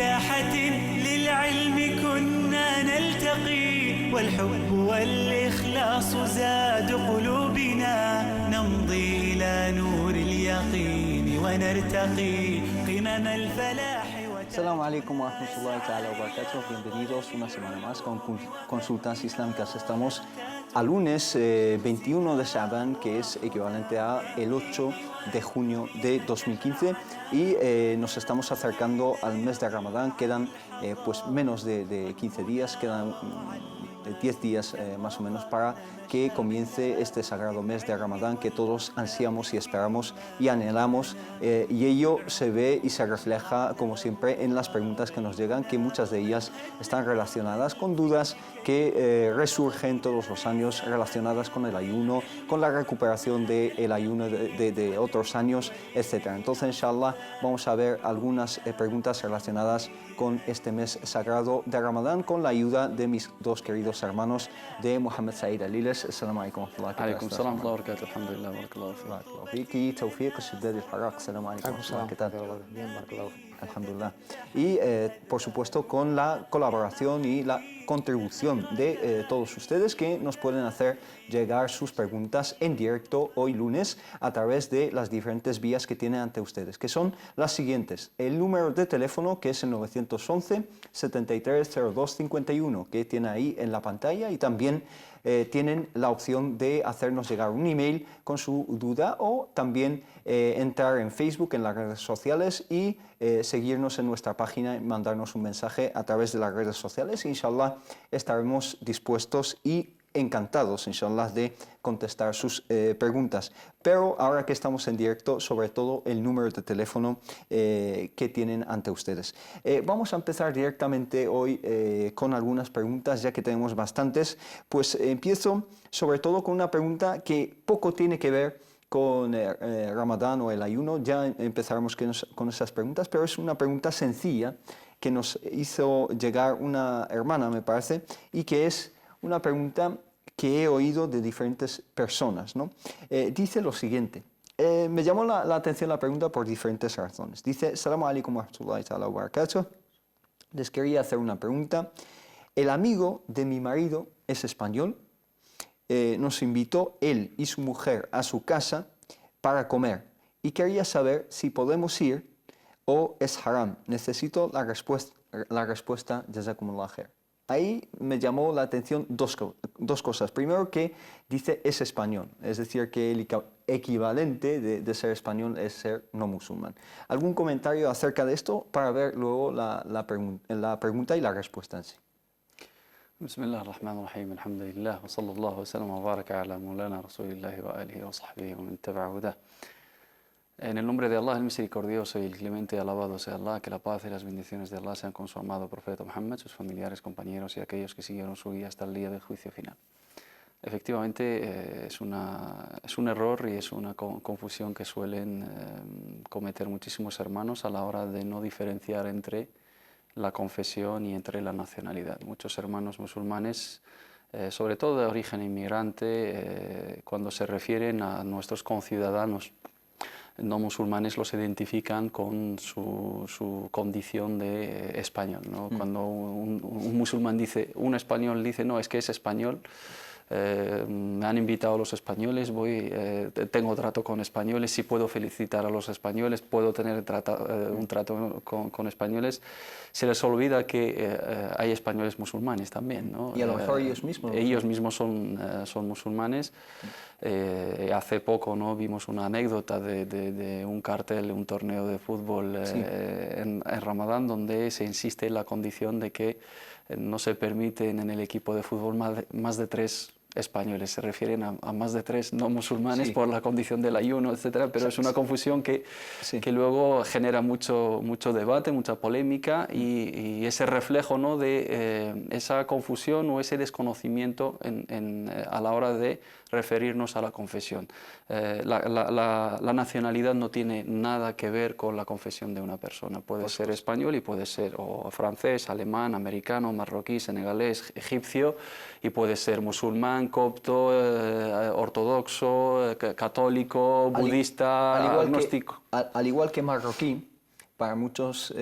ساحة للعلم كنا نلتقي والحب والإخلاص زاد قلوبنا نمضي إلى نور اليقين ونرتقي قمم الفلاح. Assalamu alaikum wa rahmatullahi ta'ala wa barakatuh. Bienvenidos una semana más con Consultas Islámicas. Estamos al lunes 21 de Sha'ban, que es equivalente a el 8 de junio de 2015, y nos estamos acercando al mes de Ramadán. Quedan pues menos de 15 días, quedan 10 días más o menos para que comience este sagrado mes de Ramadán que todos ansiamos y esperamos y anhelamos, y ello se ve y se refleja como siempre en las preguntas que nos llegan, que muchas de ellas están relacionadas con dudas que resurgen todos los años relacionadas con el ayuno, con la recuperación del ayuno de otros años, etc. Entonces, inshallah, vamos a ver algunas preguntas relacionadas con este mes sagrado de Ramadán con la ayuda de mis dos queridos hermanos de Mohammed Said Aliles. Assalamu alaikum wa rahmatullahi wa barakatuh. Alaikum salam wa barakatuh. Alhamdulillah, barakallahu fiik. Barakallahu fiik. Y Tawfiq Shiddad al-Haraq. Assalamu alaikum wa rahmatullahi. ¿Qué tal? Bien, barakallahu. Alhamdulillah. Y por supuesto con la colaboración y la contribución de todos ustedes, que nos pueden hacer llegar sus preguntas en directo hoy lunes a través de las diferentes vías que tienen ante ustedes, que son las siguientes: el número de teléfono, que es el 911 7302 51, que tiene ahí en la pantalla, y también tienen la opción de hacernos llegar un email con su duda, o también entrar en Facebook, en las redes sociales, y seguirnos en nuestra página y mandarnos un mensaje a través de las redes sociales. Inshallah, estaremos dispuestos y encantados, inshallah, de contestar sus preguntas. Pero ahora que estamos en directo, sobre todo el número de teléfono que tienen ante ustedes. Vamos a empezar directamente hoy con algunas preguntas, ya que tenemos bastantes. Pues empiezo sobre todo con una pregunta que poco tiene que ver con Ramadán o el ayuno. Ya empezaremos con esas preguntas, pero es una pregunta sencilla que nos hizo llegar una hermana, me parece, y que es una pregunta que he oído de diferentes personas, ¿no? Dice lo siguiente. Me llamó la atención la pregunta por diferentes razones. Dice: Assalamu alaikum wa rahmatullahi ta'ala wa barakatuh. Les quería hacer una pregunta. El amigo de mi marido es español. Nos invitó él y su mujer a su casa para comer, y quería saber si podemos ir o es haram. Necesito la respuesta, jazakumullah khair. Ahí me llamó la atención dos cosas. Primero, que dice es español, es decir, que el equivalente de ser español es ser no musulmán. ¿Algún comentario acerca de esto para ver luego la pregunta y la respuesta en sí? Bismillah ar-Rahman ar-Rahim. Alhamdulillah. Wa sallallahu wa sallam wa baraka ala maulana rasulillahi wa alihi wa sahbihi wa man tabi'a hudah. En el nombre de Allah, el misericordioso y el clemente, alabado sea Allah, que la paz y las bendiciones de Allah sean con su amado profeta Muhammad, sus familiares, compañeros y aquellos que siguieron su guía hasta el día del juicio final. Efectivamente, es un error y es una confusión que suelen cometer muchísimos hermanos a la hora de no diferenciar entre la confesión y entre la nacionalidad. Muchos hermanos musulmanes, sobre todo de origen inmigrante, cuando se refieren a nuestros conciudadanos no musulmanes, los identifican con su condición de español, ¿no? Cuando un musulmán dice, un español dice, no, es que es español, me han invitado a los españoles, tengo trato con españoles, si puedo felicitar a los españoles, puedo tener un trato con españoles, se les olvida que hay españoles musulmanes también, ¿no? Y a lo mejor ellos mismos. Ellos mismos son musulmanes. Hace poco, ¿no?, vimos una anécdota de un cartel, un torneo de fútbol en Ramadán, donde se insiste en la condición de que no se permiten en el equipo de fútbol más de 3 españoles. Se refieren a más de 3 no musulmanes por la condición del ayuno, etcétera, pero es una confusión que luego genera mucho debate, mucha polémica, y ese reflejo, ¿no?, de esa confusión o ese desconocimiento a la hora de referirnos a la confesión. La nacionalidad no tiene nada que ver con la confesión de una persona. Puede ser español y puede ser o francés, alemán, americano, marroquí, senegalés, egipcio, y puede ser musulmán, copto, ortodoxo, católico, budista, agnóstico. Al igual que marroquí, para muchas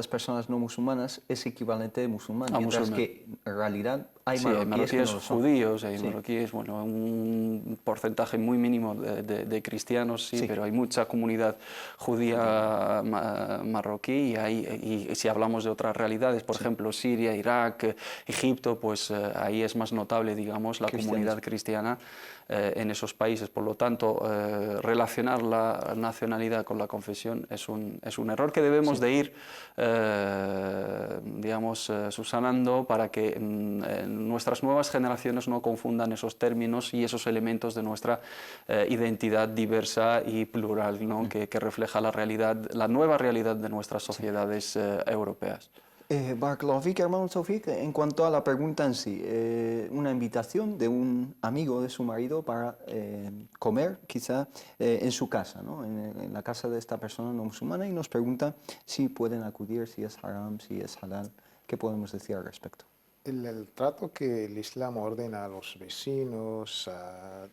personas no musulmanas es equivalente de musulmán, mientras que en realidad hay marroquíes que no lo son. judíos, hay marroquíes, bueno, un porcentaje muy mínimo de cristianos, sí, pero hay mucha comunidad judía marroquí y si hablamos de otras realidades, por ejemplo, Siria, Irak, Egipto, pues ahí es más notable, digamos, la comunidad cristiana en esos países. Por lo tanto, relacionar la nacionalidad con la confesión es un error que debemos de ir, digamos, subsanando para que nuestras nuevas generaciones no confundan esos términos y esos elementos de nuestra identidad diversa y plural, ¿no? que refleja la realidad, la nueva realidad de nuestras sociedades europeas. Barakallahu, hermano Taufik, en cuanto a la pregunta en sí, una invitación de un amigo de su marido para comer, quizá en su casa, ¿no? en la casa de esta persona no musulmana, y nos pregunta si pueden acudir, si es haram, si es halal. ¿Qué podemos decir al respecto? El trato que el Islam ordena a los vecinos,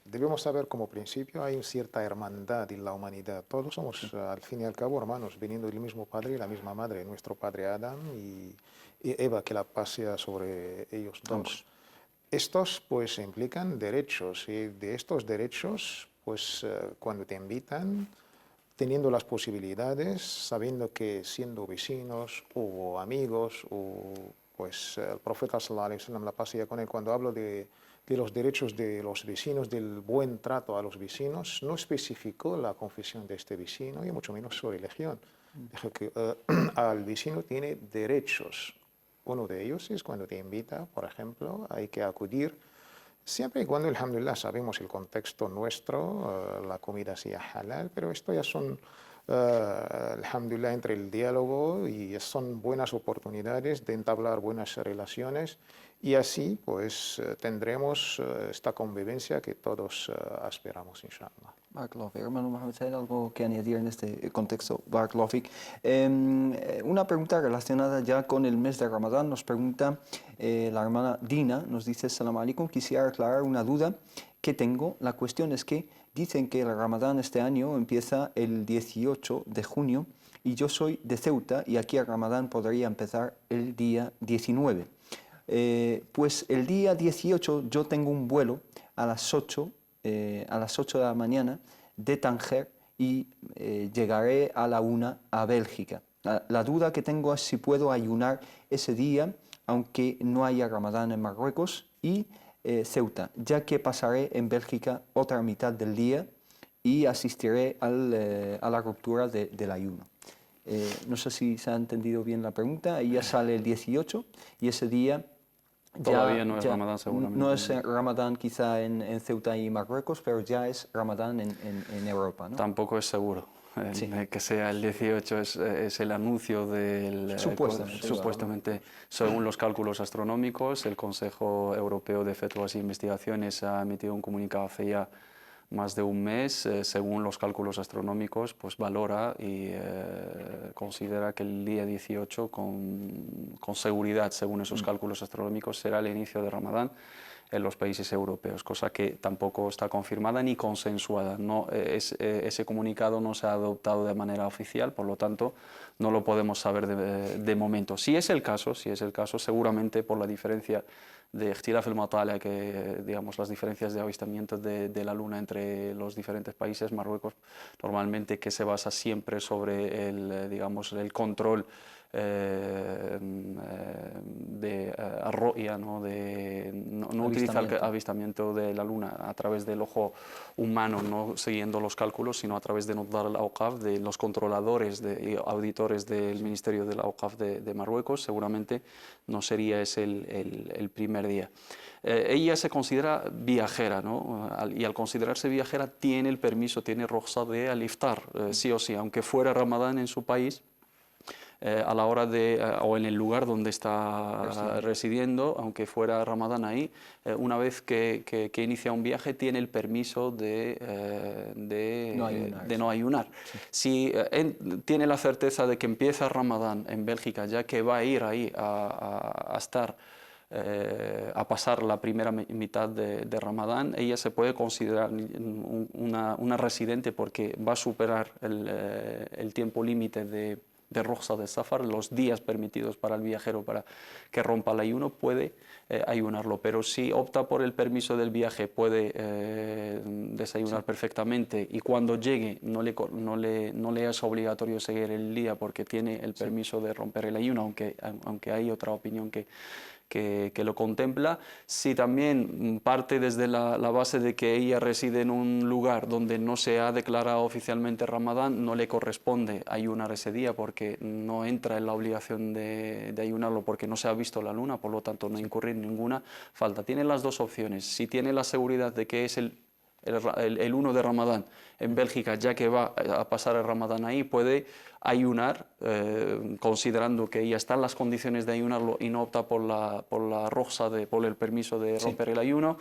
debemos saber como principio hay cierta hermandad en la humanidad. Todos somos, al fin y al cabo, hermanos, viniendo del mismo padre y la misma madre, nuestro padre Adán y Eva, que la paz sea sobre ellos dos. Estos, pues, implican derechos, y de estos derechos, pues, cuando te invitan, teniendo las posibilidades, sabiendo que siendo vecinos o amigos o pues el profeta sallallahu alaihi wasallam, la paz sea con él, cuando hablo de los derechos de los vecinos, del buen trato a los vecinos, no especificó la confesión de este vecino y mucho menos su religión. Dijo que al vecino tiene derechos. Uno de ellos es cuando te invita, por ejemplo, hay que acudir, siempre y cuando, alhamdulillah, sabemos el contexto nuestro, la comida sea halal, pero esto ya son alhamdulillah, entre el diálogo y son buenas oportunidades de entablar buenas relaciones y así pues tendremos esta convivencia que todos aspiramos, inshallah. Barakallahu, hermano Mohamed Said, algo que añadir en este contexto. Barakallahu. Una pregunta relacionada ya con el mes de Ramadán, nos pregunta la hermana Dina, nos dice: Salam alaikum, quisiera aclarar una duda que tengo. La cuestión es que dicen que el Ramadán este año empieza el 18 de junio y yo soy de Ceuta y aquí el Ramadán podría empezar el día 19. Pues el día 18 yo tengo un vuelo a las 8 de la mañana de Tánger y llegaré a la 1 a Bélgica. La duda que tengo es si puedo ayunar ese día aunque no haya Ramadán en Marruecos y Ceuta, ya que pasaré en Bélgica otra mitad del día y asistiré a la ruptura del ayuno. No sé si se ha entendido bien la pregunta. Ella sale el 18 y ese día todavía no es Ramadán, seguramente. No es Ramadán quizá en Ceuta y Marruecos, pero ya es Ramadán en Europa, ¿no? Tampoco es seguro. Que sea el 18 es el anuncio del... Supuestamente, según los cálculos astronómicos, el Consejo Europeo de Fetuas e Investigaciones ha emitido un comunicado hace ya más de un mes. Según los cálculos astronómicos, pues valora y considera que el día 18 con seguridad, según esos cálculos astronómicos, será el inicio de Ramadán en los países europeos, cosa que tampoco está confirmada ni consensuada. Ese comunicado no se ha adoptado de manera oficial, por lo tanto no lo podemos saber de momento. Si es el caso, seguramente por la diferencia de Ikhtilaf el-Matala, que digamos las diferencias de avistamiento de la Luna entre los diferentes países, Marruecos normalmente que se basa siempre sobre el control de arroya, no utiliza el avistamiento de la Luna a través del ojo humano, no siguiendo los cálculos, sino a través de Nudar al-Awqaf, de los controladores y auditores del Ministerio del Awqaf de Marruecos. Seguramente no sería ese el primer día. Ella se considera viajera, ¿no? Y al considerarse viajera tiene el permiso, tiene rukhsa de al-iftar, sí o sí, aunque fuera Ramadán en su país. A la hora o en el lugar donde está residiendo, aunque fuera Ramadán ahí, una vez que inicia un viaje tiene el permiso de no ayunar. Sí. Si tiene la certeza de que empieza Ramadán en Bélgica, ya que va a ir ahí a estar a pasar la primera mitad de Ramadán, ella se puede considerar una residente porque va a superar el tiempo límite de Rukhsa de Safar, los días permitidos para el viajero para que rompa el ayuno, puede ayunarlo. Pero si opta por el permiso del viaje, puede desayunar perfectamente, y cuando llegue no le es obligatorio seguir el día porque tiene el permiso de romper el ayuno, aunque hay otra opinión que lo contempla. Si también parte desde la base de que ella reside en un lugar donde no se ha declarado oficialmente Ramadán, no le corresponde ayunar ese día porque no entra en la obligación de ayunarlo porque no se ha visto la luna, por lo tanto no incurrir en ninguna falta. Tiene las dos opciones. Si tiene la seguridad de que es el 1 de Ramadán en Bélgica, ya que va a pasar el Ramadán ahí, puede ayunar, considerando que ya están las condiciones de ayunarlo y no opta por la Rukhsa, por el permiso de romper el ayuno.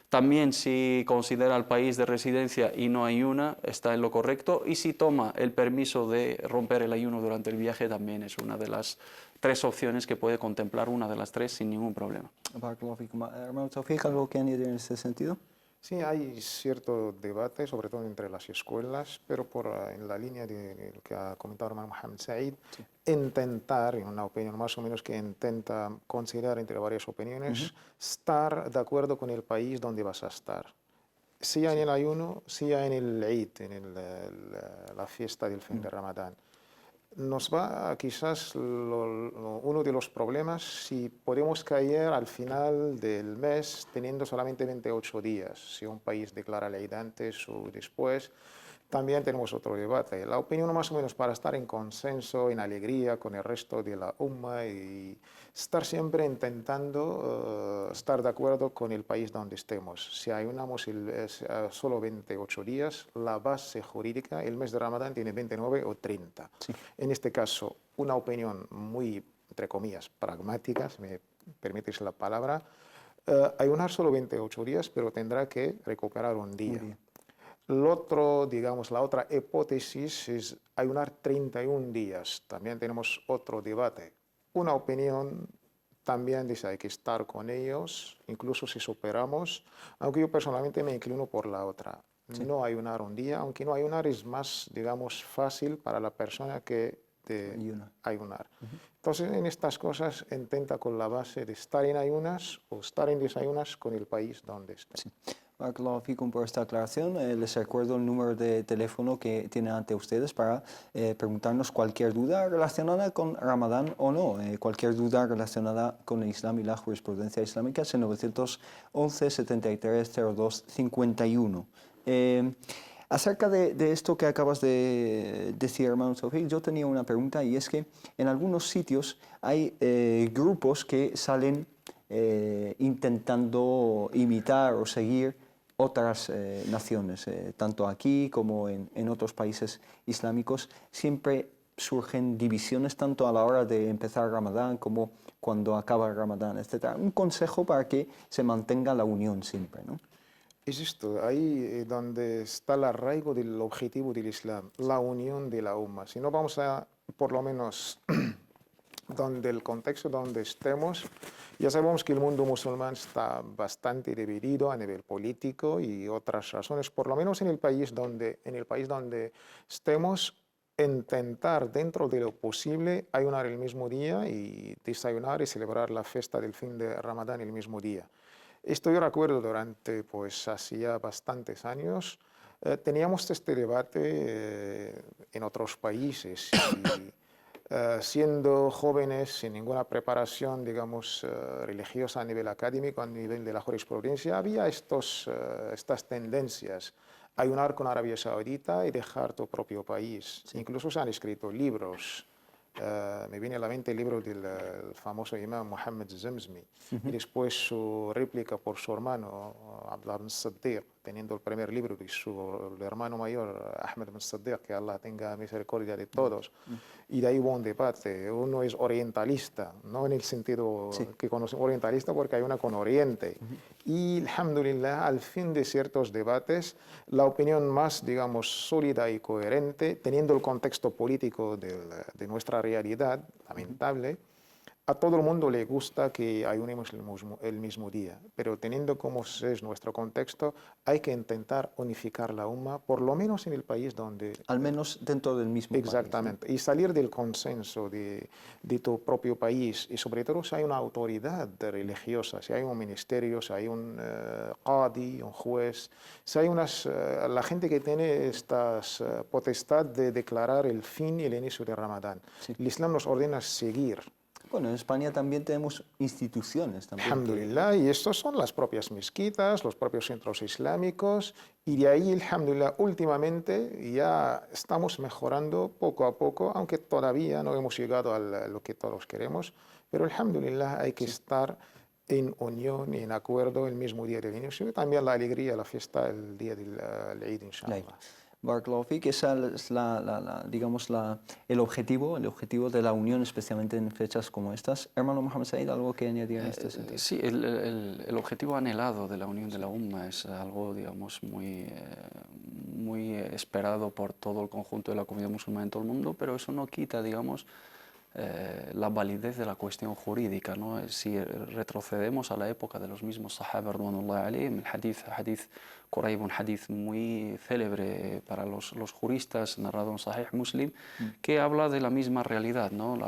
También si considera el país de residencia y no ayuna, está en lo correcto. Y si toma el permiso de romper el ayuno durante el viaje, también es una de las 3 opciones que puede contemplar, una de las 3 sin ningún problema. Hermano Taufik, ¿algo que añadir en ese sentido? Sí, hay cierto debate, sobre todo entre las escuelas, pero en la línea de lo que ha comentado el hermano Mohamed Said, intentar, en una opinión más o menos que intenta considerar entre varias opiniones, estar de acuerdo con el país donde vas a estar. Sea en el ayuno, sea en el Eid, en la fiesta del fin de Ramadán. Nos va quizás uno de los problemas si podemos caer al final del mes teniendo solamente 28 días, si un país declara la Eid antes o después. También tenemos otro debate. La opinión más o menos para estar en consenso, en alegría con el resto de la Umma y estar siempre intentando estar de acuerdo con el país donde estemos. Si ayunamos solo 28 días, la base jurídica, el mes de Ramadán tiene 29 o 30. Sí. En este caso, una opinión muy, entre comillas, pragmática, si me permitís la palabra, ayunar solo 28 días, pero tendrá que recuperar un día. La otra hipótesis es ayunar 31 días. También tenemos otro debate. Una opinión también dice hay que estar con ellos, incluso si superamos, aunque yo personalmente me inclino por la otra. Sí. No ayunar un día, aunque no ayunar es más, fácil para la persona que ayunar. Entonces, en estas cosas intenta con la base de estar en ayunas o estar en desayunas con el país donde esté. Sí. Barakallahu fikum por esta aclaración. Les recuerdo el número de teléfono que tienen ante ustedes para preguntarnos cualquier duda relacionada con Ramadán o no. Cualquier duda relacionada con el Islam y la jurisprudencia islámica es el 911 73 02 51. Acerca de esto que acabas de decir, hermano Taufik, yo tenía una pregunta, y es que en algunos sitios hay grupos que salen intentando imitar o seguir otras naciones, tanto aquí como en otros países islámicos. Siempre surgen divisiones tanto a la hora de empezar Ramadán como cuando acaba el Ramadán, etc. Un consejo para que se mantenga la unión siempre, ¿no? Es esto, ahí donde está el arraigo del objetivo del Islam, la unión de la Umma. Si no vamos a, por lo menos, donde el contexto donde estemos, ya sabemos que el mundo musulmán está bastante dividido a nivel político y otras razones, por lo menos en el país donde estemos, intentar dentro de lo posible ayunar el mismo día y desayunar y celebrar la fiesta del fin de Ramadán el mismo día. Esto yo recuerdo durante, hacía bastantes años, teníamos este debate en otros países y siendo jóvenes sin ninguna preparación, religiosa a nivel académico, a nivel de la jurisprudencia, había estas tendencias. Ayunar con Arabia Saudita y dejar tu propio país. Sí. Incluso se han escrito libros. Me viene a la mente el libro del famoso imam Mohammed Zamzmi y después su réplica por su hermano Abdullah ibn Siddiq, teniendo el primer libro de su hermano mayor Ahmed ibn Siddiq, que Allah tenga misericordia de todos. Y de ahí hubo un debate. Uno es orientalista, no en el sentido que conocemos orientalista porque hay una con Oriente. Y alhamdulillah, al fin de ciertos debates, la opinión más, sólida y coherente, teniendo el contexto político de nuestra realidad lamentable, A todo el mundo le gusta que ayunemos el mismo día, pero teniendo como es nuestro contexto, hay que intentar unificar la umma, por lo menos en el país donde... Al menos dentro del mismo país, ¿no? Exactamente, y salir del consenso de tu propio país, y sobre todo si hay una autoridad religiosa, si hay un ministerio, si hay un qadi, un juez, si hay la gente que tiene esta potestad de declarar el fin y el inicio de Ramadán. Sí. El Islam nos ordena seguir. Bueno, en España también tenemos instituciones también. Alhamdulillah, y estos son las propias mezquitas, los propios centros islámicos, y de ahí, alhamdulillah, últimamente ya estamos mejorando poco a poco, aunque todavía no hemos llegado a lo que todos queremos, pero alhamdulillah hay que estar en unión y en acuerdo el mismo día del inicio, y también la alegría, la fiesta, el día del Eid, inshallah. Barakallahu fik, esa es digamos el objetivo de la unión, especialmente en fechas como estas. Hermano Mohamed Said, ¿algo que añadir en este sentido? Sí, el objetivo anhelado de la unión de la umma es algo, digamos, muy esperado por todo el conjunto de la comunidad musulmana en todo el mundo, pero eso no quita, digamos, la validez de la cuestión jurídica, ¿no? Si retrocedemos a la época de los mismos sahaba, radwanullahi alayhim, el hadith Quraib, un hadith muy célebre para los juristas, narrado en Sahih Muslim, que habla de la misma realidad, ¿no?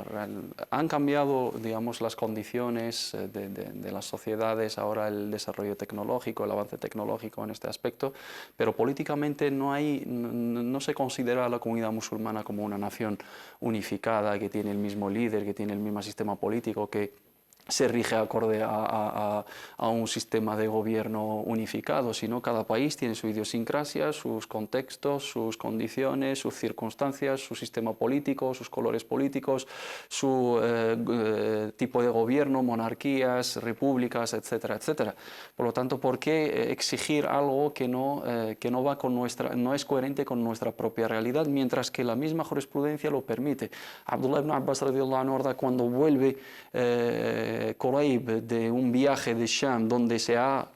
Han cambiado, digamos, las condiciones de las sociedades, ahora el desarrollo tecnológico, el avance tecnológico en este aspecto, pero políticamente no se considera a la comunidad musulmana como una nación unificada, que tiene el mismo líder, que tiene el mismo sistema político, que se rige acorde a un sistema de gobierno unificado, sino cada país tiene su idiosincrasia, sus contextos, sus condiciones, sus circunstancias, su sistema político, sus colores políticos, su tipo de gobierno, monarquías, repúblicas, etcétera, etcétera. Por lo tanto, ¿por qué exigir algo que no va con no es coherente con nuestra propia realidad, mientras que la misma jurisprudencia lo permite? Abdullah ibn Abbas radiyallahu anhu, cuando vuelve Quraib de un viaje de Sham donde se ha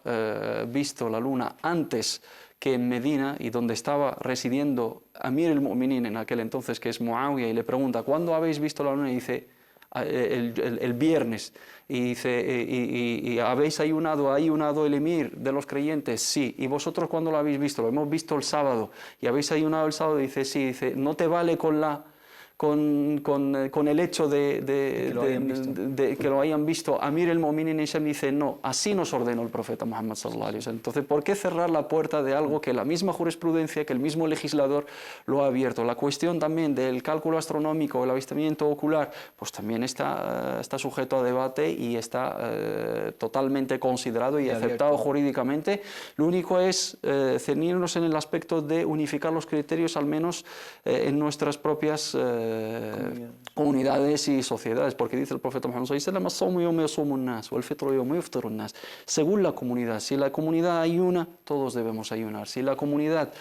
visto la luna antes que en Medina y donde estaba residiendo Amir al-Mu'minin en aquel entonces, que es Muawiyah, y le pregunta, ¿cuándo habéis visto la luna? Y dice, el viernes. Y dice, ¿y habéis ayunado? ¿Ha ayunado el emir de los creyentes? Sí. ¿Y vosotros cuándo lo habéis visto? Lo hemos visto el sábado. ¿Y habéis ayunado el sábado? Dice, sí. Dice, no te vale con el hecho de que lo hayan visto. Amir al-Mu'minin dice, no, así nos ordenó el profeta Muhammad sallallahu alaihi wasallam. Entonces, ¿por qué cerrar la puerta de algo que la misma jurisprudencia, que el mismo legislador lo ha abierto? La cuestión también del cálculo astronómico, el avistamiento ocular, pues también está sujeto a debate y está totalmente considerado y aceptado jurídicamente. Lo único es ceñirnos en el aspecto de unificar los criterios, al menos en nuestras propias comunidades y sociedades, porque dice el profeta Muhammad según la comunidad. Si la comunidad ayuna, todos debemos ayunar. Si la comunidad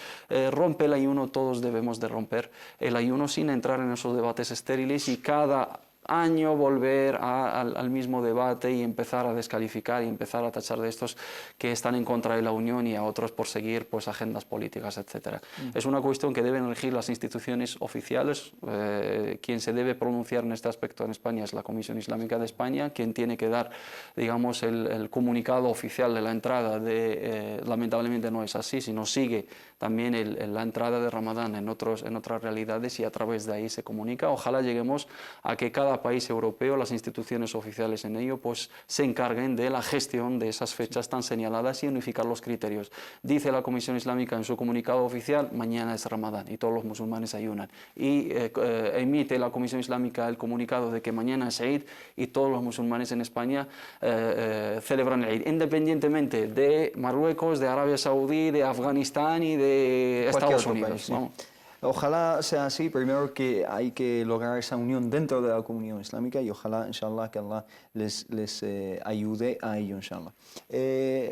rompe el ayuno, todos debemos de romper el ayuno, sin entrar en esos debates estériles y cada año volver al mismo debate y empezar a descalificar y empezar a tachar de estos que están en contra de la Unión y a otros por seguir pues agendas políticas, etc. Es una cuestión que deben elegir las instituciones oficiales. Quien se debe pronunciar en este aspecto en España es la Comisión Islámica de España, quien tiene que dar, digamos, el comunicado oficial de la entrada lamentablemente no es así, sino sigue también la entrada de Ramadán en otras realidades y a través de ahí se comunica. Ojalá lleguemos a que cada país europeo, las instituciones oficiales en ello, pues se encarguen de la gestión de esas fechas tan señaladas y unificar los criterios. Dice la Comisión Islámica en su comunicado oficial, mañana es Ramadán y todos los musulmanes ayunan. Y emite la Comisión Islámica el comunicado de que mañana es Eid y todos los musulmanes en España celebran el Eid, independientemente de Marruecos, de Arabia Saudí, de Afganistán y de Estados Unidos. País, sí. ¿No? Ojalá sea así, primero que hay que lograr esa unión dentro de la comunidad islámica y ojalá, inshallah, que Allah les ayude a ello, inshallah.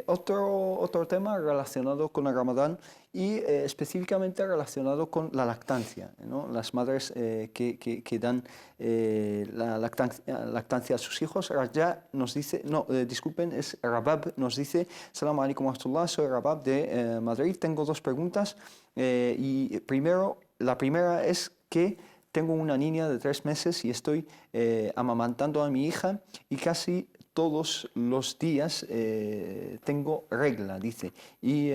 Otro tema relacionado con el Ramadán y específicamente relacionado con la lactancia, ¿no? Las madres que dan la lactancia a sus hijos. Raja nos dice, disculpen, es Rabab, nos dice, Assalamu alaikum wa rahmatullah, soy Rabab de Madrid, tengo dos preguntas y la primera es que tengo una niña de 3 meses y estoy amamantando a mi hija y casi todos los días tengo regla, dice. Y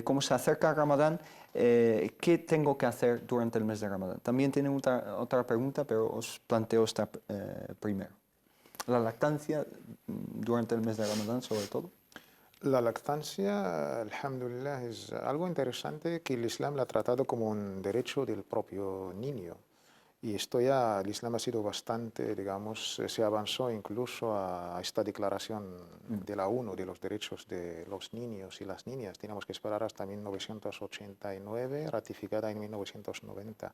como se acerca Ramadán, ¿qué tengo que hacer durante el mes de Ramadán? También tiene otra pregunta, pero os planteo esta primero. La lactancia durante el mes de Ramadán, sobre todo. La lactancia, alhamdulillah, es algo interesante que el Islam la ha tratado como un derecho del propio niño. Y esto ya, el Islam ha sido bastante, digamos, se avanzó incluso a esta declaración de la ONU de los derechos de los niños y las niñas. Tenemos que esperar hasta 1989, ratificada en 1990.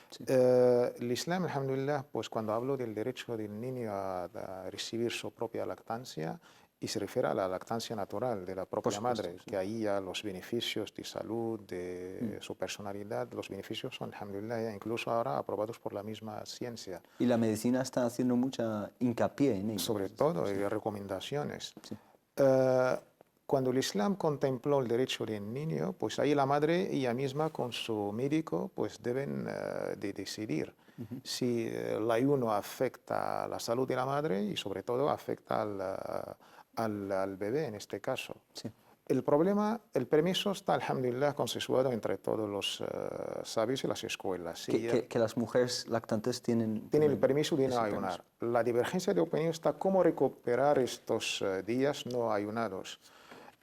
Sí. El Islam, alhamdulillah, pues cuando hablo del derecho del niño a recibir su propia lactancia, y se refiere a la lactancia natural de la propia madre, sí. Que ahí ya los beneficios de salud, de su personalidad, los beneficios son, alhamdulillah, ya incluso ahora aprobados por la misma ciencia. Y la medicina está haciendo mucha hincapié en ello. Sobre todo, y recomendaciones. Sí. Cuando el Islam contempló el derecho del niño, pues ahí la madre ella misma con su médico pues deben de decidir si el ayuno afecta a la salud de la madre y sobre todo afecta al bebé en este caso. Sí. El problema, el permiso está, alhamdulillah, consensuado entre todos los sabios y las escuelas. Que las mujeres lactantes tienen el permiso de no ayunar. La divergencia de opinión está cómo recuperar estos días no ayunados.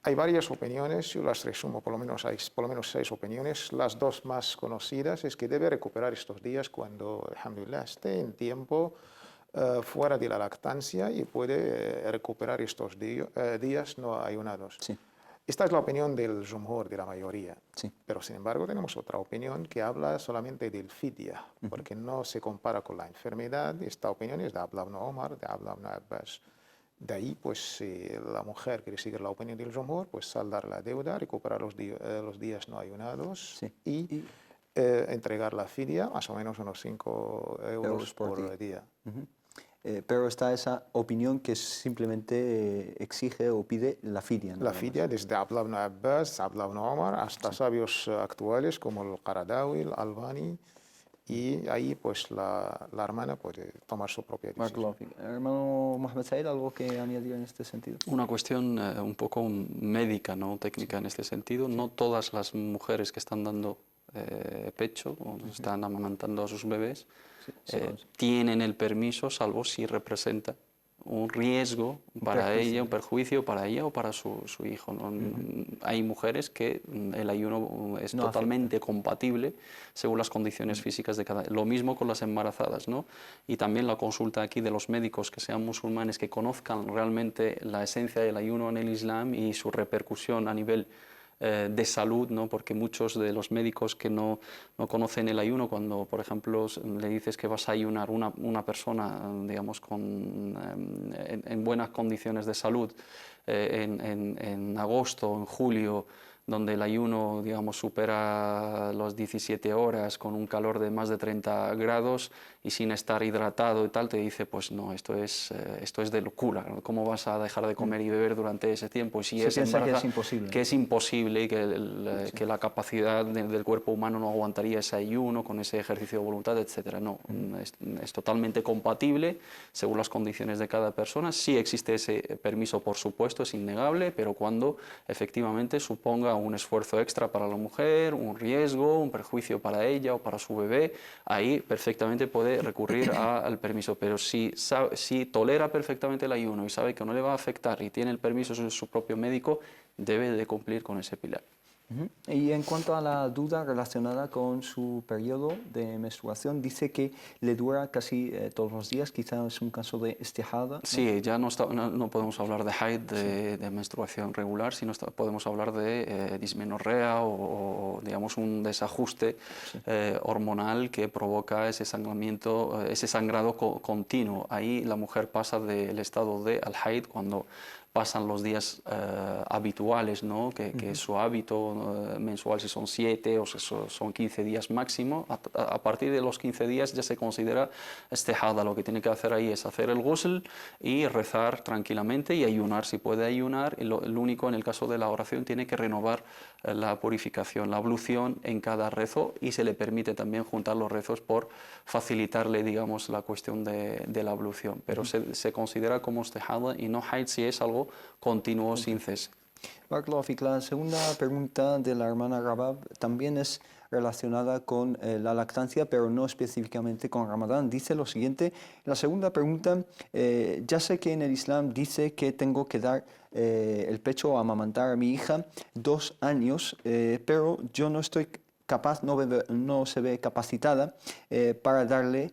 Hay varias opiniones, yo las resumo, por lo menos hay por lo menos 6 opiniones. Las 2 más conocidas es que debe recuperar estos días cuando, alhamdulillah, esté en tiempo fuera de la lactancia y puede recuperar estos días no ayunados. Sí. Esta es la opinión del jumhur, de la mayoría. Sí. Pero sin embargo tenemos otra opinión que habla solamente del fidya, porque no se compara con la enfermedad. Esta opinión es de Abdullah ibn Omar, de Abdullah ibn Abbas. De ahí, pues, si la mujer quiere seguir la opinión del jumhur, pues saldar la deuda, recuperar los días no ayunados, sí. y entregar la fidya, más o menos unos 5 euros por día. Pero está esa opinión que simplemente exige o pide la fidya. La fidya, desde Abdullah ibn Abbas, Abdullah ibn Omar, hasta sabios actuales como el Qaradawi, el Albani, y ahí pues la hermana puede tomar su propia decisión. Hermano Mohamed Said, ¿algo que añadir en este sentido? Una cuestión un poco médica, ¿no? Técnica en este sentido. No todas las mujeres que están dando pecho o están amamantando a sus bebés tienen el permiso, salvo si representa un riesgo para ella, un perjuicio para ella o para su hijo, ¿no? Hay mujeres que el ayuno es totalmente compatible según las condiciones físicas de cada. Lo mismo con las embarazadas, ¿no? Y también la consulta aquí de los médicos que sean musulmanes, que conozcan realmente la esencia del ayuno en el Islam y su repercusión a nivel de salud, ¿no? Porque muchos de los médicos que no conocen el ayuno, cuando por ejemplo le dices que vas a ayunar una persona, digamos, en buenas condiciones de salud en agosto, en julio, donde el ayuno, digamos, supera las 17 horas con un calor de más de 30 grados y sin estar hidratado y tal, te dice, pues no, esto es de locura, ¿no? ¿Cómo vas a dejar de comer y beber durante ese tiempo? Y si se piensa que es imposible. Que es imposible y que la capacidad del cuerpo humano no aguantaría ese ayuno con ese ejercicio de voluntad, etc. No, es totalmente compatible según las condiciones de cada persona. Sí existe ese permiso, por supuesto, es innegable, pero cuando efectivamente suponga un esfuerzo extra para la mujer, un riesgo, un perjuicio para ella o para su bebé, ahí perfectamente puede recurrir al permiso. Pero si tolera perfectamente el ayuno y sabe que no le va a afectar y tiene el permiso de su propio médico, debe de cumplir con ese pilar. Y en cuanto a la duda relacionada con su periodo de menstruación, dice que le dura casi todos los días, quizás es un caso de istihada, ¿no? Sí, ya no podemos hablar de haid, de menstruación regular, sino podemos hablar de dismenorrea o digamos un desajuste hormonal que provoca ese sangrado continuo. Ahí la mujer pasa del estado de al haid, cuando pasan los días habituales, ¿no? que es su hábito mensual, si son 7 o si son 15 días máximo. A partir de los 15 días ya se considera istihada. Lo que tiene que hacer ahí es hacer el ghusl y rezar tranquilamente y ayunar si puede ayunar. El único, en el caso de la oración, tiene que renovar la purificación, la ablución en cada rezo, y se le permite también juntar los rezos por facilitarle, digamos, la cuestión de la ablución. Pero se considera como istihada y no haid si es algo continuo sin cese. Barakallahu fik. La segunda pregunta de la hermana Rabab también es relacionada con la lactancia, pero no específicamente con Ramadán. Dice lo siguiente, la segunda pregunta, ya sé que en el Islam dice que tengo que dar el pecho o amamantar a mi hija 2 años, pero yo no estoy capaz, no se ve capacitada para darle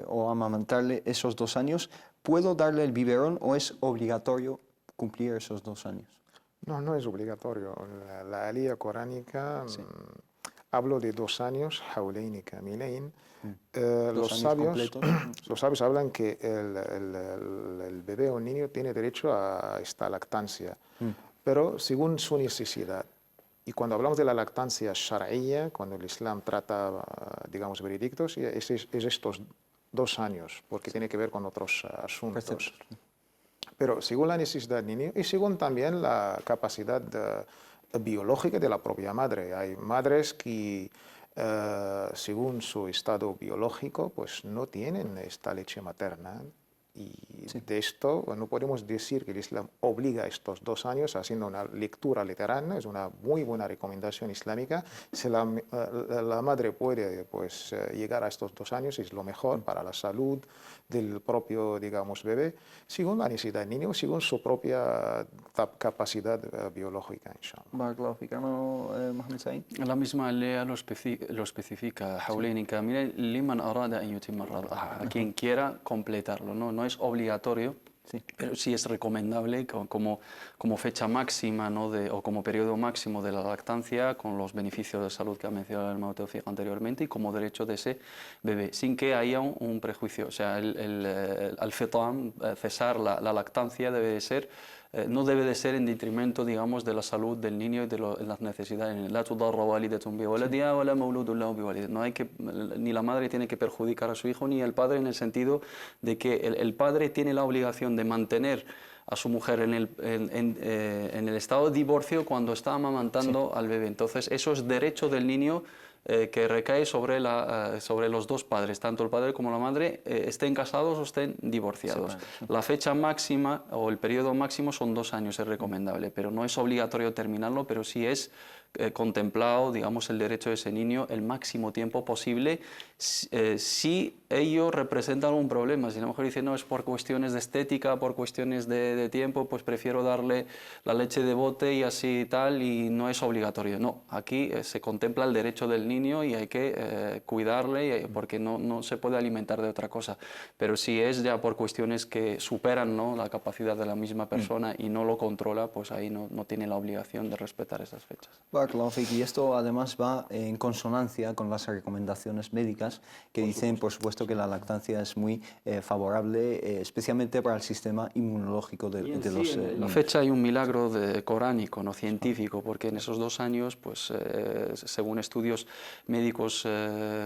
o amamantarle esos 2 años. ¿Puedo darle el biberón o es obligatorio cumplir esos 2 años? No, no es obligatorio. La alía coránica hablo de 2 años, hawlein kamilein. Los sabios hablan que el bebé o niño tiene derecho a esta lactancia, pero según su necesidad. Y cuando hablamos de la lactancia shar'iyya, cuando el Islam trata, digamos, veredictos, es estos 2 años, porque tiene que ver con otros asuntos. Pero según la necesidad del niño y según también la capacidad biológica de la propia madre. Hay madres que, según su estado biológico, pues no tienen esta leche materna. Y de esto no podemos decir que el Islam obliga a estos 2 años, haciendo una lectura literal, es una muy buena recomendación islámica. Si la madre puede pues, llegar a estos 2 años, es lo mejor para la salud del propio, digamos, bebé, según la necesidad del niño, según su propia capacidad biológica, inshallah. Barakallahu fik. Hermano Mohamed Said. La misma ley lo especifica, hawlein kamilein liman arada an yutimma ar-rad'a, a quien quiera completarlo, no es obligatorio, pero sí es recomendable como fecha máxima, ¿no? o como periodo máximo de la lactancia, con los beneficios de salud que ha mencionado el hermano Tawfiq anteriormente, y como derecho de ese bebé, sin que haya un prejuicio. O sea, al fitam, cesar la lactancia debe de ser, no debe de ser en detrimento, digamos, de la salud del niño y de las necesidades. La tudarra walidatun bi waladiha wa la mawludun lahu bi walidih. No hay que, ni la madre tiene que perjudicar a su hijo, ni el padre, en el sentido de que el padre tiene la obligación de mantener a su mujer en el estado de divorcio cuando está amamantando al bebé. Entonces, eso es derecho del niño que recae sobre los 2 padres, tanto el padre como la madre, estén casados o estén divorciados. La fecha máxima o el periodo máximo son 2 años, es recomendable, pero no es obligatorio terminarlo, pero sí es contemplado, digamos, el derecho de ese niño el máximo tiempo posible, si ello representa algún problema. Si a lo mejor dice, no, es por cuestiones de estética, por cuestiones de tiempo, pues prefiero darle la leche de bote y así tal, y no es obligatorio. No, aquí se contempla el derecho del niño y hay que cuidarle, porque no se puede alimentar de otra cosa. Pero si es ya por cuestiones que superan, ¿no?, la capacidad de la misma persona y no lo controla, pues ahí no tiene la obligación de respetar esas fechas. Barakallahu fik. Y esto además va en consonancia con las recomendaciones médicas que dicen, por supuesto, que la lactancia es muy favorable, especialmente para el sistema inmunológico de los niños. En la fecha hay un milagro coránico, no científico, porque en esos 2 años, pues, según estudios médicos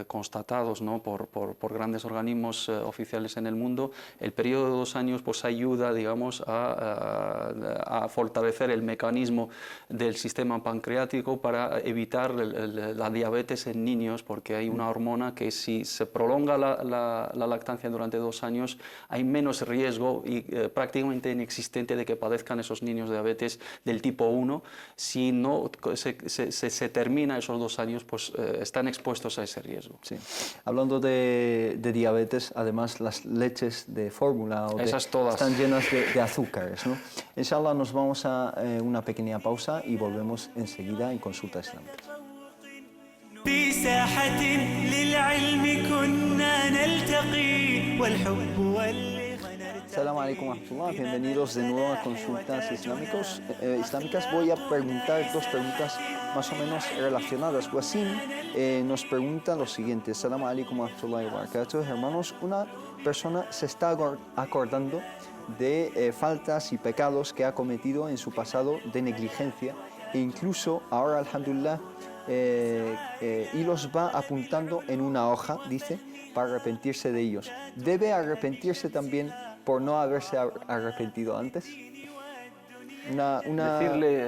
constatados, ¿no?, por grandes organismos oficiales en el mundo, el periodo de 2 años pues ayuda, digamos, a fortalecer el mecanismo del sistema pancreático para evitar la diabetes en niños, porque hay una hormona que, si se prolonga la lactancia durante 2 años, hay menos riesgo y prácticamente inexistente de que padezcan esos niños diabetes del tipo 1. Si no se termina esos 2 años, pues están expuestos a ese riesgo. Sí. Hablando de diabetes, además las leches de fórmula están llenas de azúcares, ¿no? Inshallah, nos vamos a una pequeña pausa y volvemos enseguida en Consulta Islámica. في ساحة للعلم كنا نلتقي والحب Assalamu alaikum wa rahmatullah. Bienvenidos de nuevo a Consultas Islámicas. Voy a preguntar 2 preguntas más o menos relacionadas. Wasim nos pregunta lo siguiente: Assalamu alaikum wa rahmatullahi wa barakatuh. Hermanos, una persona se está acordando de faltas y pecados que ha cometido en su pasado de negligencia e incluso ahora, alhamdulillah, y los va apuntando en una hoja, dice, para arrepentirse de ellos. ¿Debe arrepentirse también por no haberse arrepentido antes? Una